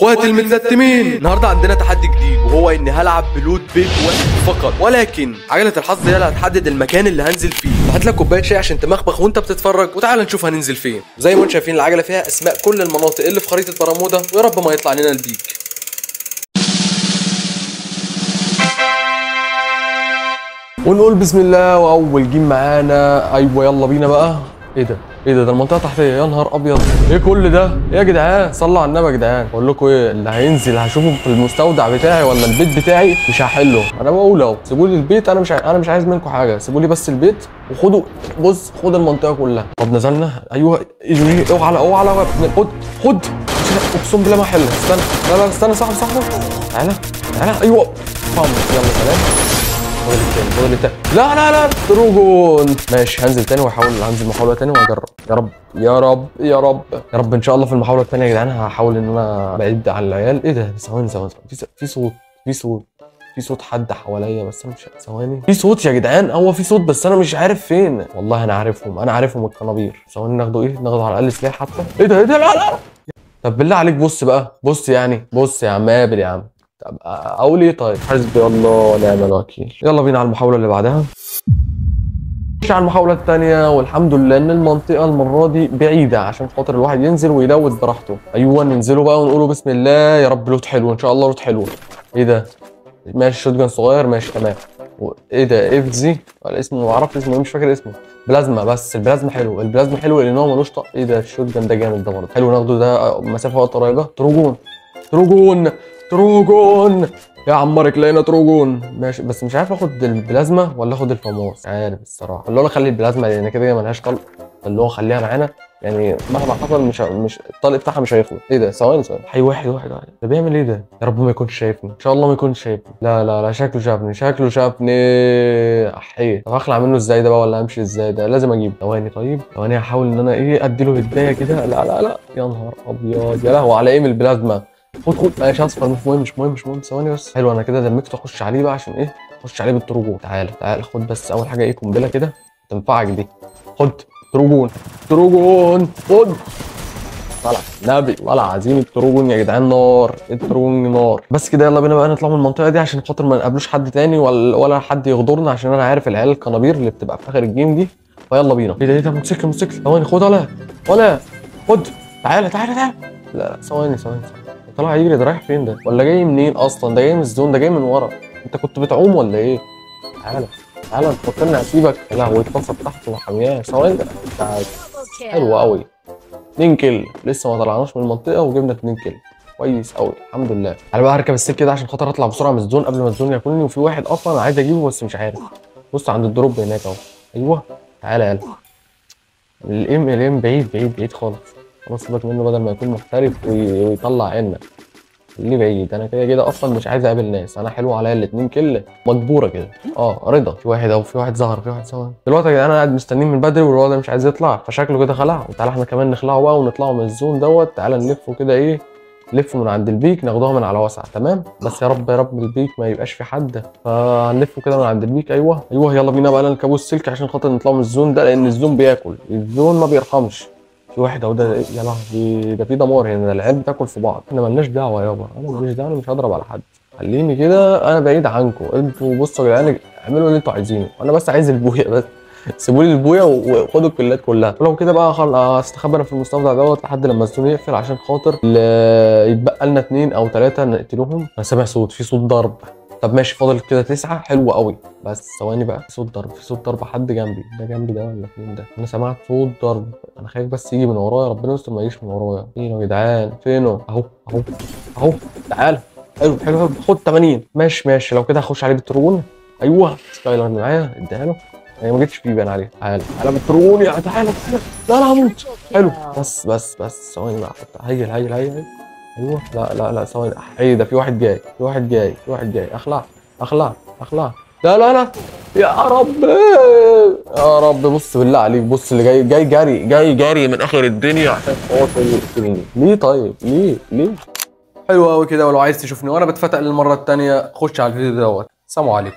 اخواتي المتلتمين، النهارده عندنا تحدي جديد وهو اني هلعب بلوت بيت واحد فقط، ولكن عجله الحظ هي اللي هتحدد المكان اللي هنزل فيه. هات لك كوبايه شاي عشان تمخبخ وانت بتتفرج، وتعالى نشوف هننزل فين. زي ما انتم شايفين العجله فيها اسماء كل المناطق اللي في خريطه برمودا، ويا رب ما يطلع لنا البيك. ونقول بسم الله، واول جيم معانا. ايوه يلا بينا بقى. ايه ده؟ ايه ده المنطقه تحتيه، يا نهار ابيض، ايه كل ده؟ ايه يا جدعان؟ صلوا على النبي يا جدعان. بقول لكم ايه، اللي هينزل هشوفه في المستودع بتاعي ولا البيت بتاعي مش هحله. انا بقول اهو، سيبوا لي البيت، انا مش عايز منكم حاجه، سيبوا لي بس البيت وخدوا. بص خد المنطقه كلها. طب نزلنا، ايوه اجري، اوعى خد. اقسم بالله ما حله. استنى، لا استنى، صاحبي تعالى ايوه يلا سلام. فاضل التاني لا تروجون. ماشي هنزل تاني هنزل محاولة تاني وهجرب. يا رب ان شاء الله في المحاولة التانية يا جدعان هحاول ان انا بعيد عن العيال. ايه ده؟ ثواني في صوت حد حواليا، بس انا مش ثواني. في صوت يا جدعان، هو في صوت بس انا مش عارف فين. والله انا عارفهم القنابير. ثواني ناخده على الاقل سلاح حتى. ايه ده لا. طب بالله عليك بص بقى، بص يا عم قابل يا عم. طب اقول ايه؟ طيب حسبي الله ونعم الوكيل. يلا بينا على المحاوله اللي بعدها. مش على المحاوله الثانيه، والحمد لله ان المنطقه المره دي بعيده عشان خاطر الواحد ينزل ويلوت براحته. ايوه ننزلوا بقى ونقولوا بسم الله، يا رب لوت حلو ان شاء الله، لوت حلو. ايه ده؟ ماشي شوت جان صغير، ماشي تمام. ايه ده؟ اف زي ولا اسمه؟ ما اعرفش اسمه، مش فاكر اسمه. بلازما، بس البلازما حلو لان هو ملوش ايه ده؟ الشوت جان ده جامد ده برضه حلو، ناخده ده مسافه قريبه. تروجون يا عمرك، لقينا تروجون. ماشي بس مش عارف اخد البلازما ولا اخد الفاموس، مش عارف الصراحه. اللي هو اخلي البلازما لان كده ملهاش طلق، اللي هو خليها معانا يعني مهما حصل مش الطلق بتاعها مش هيخلص. ايه ده؟ ثواني حي واحد ده بيعمل ايه ده؟ يا رب ما يكونش شايفني، ان شاء الله ما يكونش شايفني. لا شكله شافني. احيه. طب اخلع منه ازاي ده بقى، ولا امشي ازاي ده؟ لازم اجيب. ثواني هحاول ان انا اديله هدايه كده. لا يا نهار ابيض، يا لهوي على ايه من البلازما. خد ماشي اصفر، مش مهم. ثواني بس. حلو انا كده دمجته، اخش عليه بقى عشان ايه؟ اخش عليه بالتروجون. تعال خد بس اول حاجه قنبله كده تنفعك دي. خد تروجون خد. طلع نبي والله العظيم التروجون يا جدعان نار، التروجون نار. بس كده يلا بينا بقى نطلع من المنطقه دي عشان خاطر ما نقابلوش حد تاني ولا حد يغدرنا، عشان انا عارف العيال القنابير اللي بتبقى في اخر الجيم دي. فيلا بينا. ايه ده موتوسيكل. ثواني خد ولا خد. تعالى. لا ثواني. طلع يجري، ده رايح فين ده؟ ولا جاي منين اصلا؟ ده جاي من الزون، ده جاي من ورا. انت كنت بتعوم ولا ايه؟ تعالى انت فكرني هسيبك. يا لهوي اتكسر تحت وحامياه. ثواني. حلو قوي. 2 كيل، لسه ما طلعناش من المنطقه وجبنا 2 كيل، كويس قوي الحمد لله. انا بقى هركب السلك كده عشان خاطر اطلع بسرعه من الزون قبل ما الزون ياكلني، وفي واحد اصلا عايز اجيبه بس مش عارف. بص عند الدروب هناك اهو. ايوه تعالى يلا. الام بعيد خالص. خلاص سيبك منه بدل ما يكون محترف ويطلع عنا. اللي بعيد، انا كده اصلا مش عايز اقابل ناس، انا حلو عليا ال2 كيل مجبوره كده. رضا. في واحد اهو، في واحد ظهر سوا دلوقتي يا جدعان. انا قاعد مستنيه من بدري والواد ده مش عايز يطلع، فشكله كده خلع. وتعالى احنا كمان نخلعه بقى ونطلعوا من الزون دوت. تعالى نلفه كده، ايه نلفه من عند البيك، ناخدوها من على واسع. تمام بس يا رب البيك ما يبقاش في حد، فهنلفه كده من عند البيك. ايوه يلا بينا بقى نركبوا السلك عشان خاطر نطلعوا من الزون ده، لان الزون بياكل، الزون ما بيرحمش. في واحد اهو، ده يا لهوي ده في دمار هنا، العيال بتاكل في بعض. احنا مالناش دعوه يابا، انا ماليش دعوه، انا مش هضرب على حد. خليني كده انا بعيد عنكم. انتوا بصوا يا جدعان اعملوا اللي انتوا عايزينه، انا بس عايز البويه بس. سيبوا لي البويه وخدوا الكلات كلها. ولو كده بقى استخبى انا في المستودع دوت لحد لما الزون يقفل عشان خاطر يتبقى لنا 2 أو 3 نقتلوهم. انا سامع في صوت ضرب. طب ماشي فاضل كده 9، حلو قوي. بس ثواني بقى، في صوت ضرب حد جنبي. ده جنبي ده ولا فين ده؟ انا سمعت صوت ضرب، انا خايف بس يجي من ورايا، ربنا يستر ما يجيش من ورايا. فينه يا جدعان؟ فينه؟ اهو تعالى. حلو خد 80. ماشي لو كده هخش عليه بالترون. ايوه سكايلر معايا، اديها له. هي ما جتش فيه باين عليه. تعالى بالترون يا تعالى. لا هموت. حلو بس ثواني بقى. هيل ايوه لا ثواني. ايه ده؟ في واحد جاي. اخلع. لا يا رب بص بالله عليك، بص اللي جاي جري من اخر الدنيا عشان خاطر يقتلني. ليه طيب؟ ليه؟ حلو قوي كده. ولو عايز تشوفني وانا بتفتق للمره الثانيه خش على الفيديو دوت. سلام عليكم.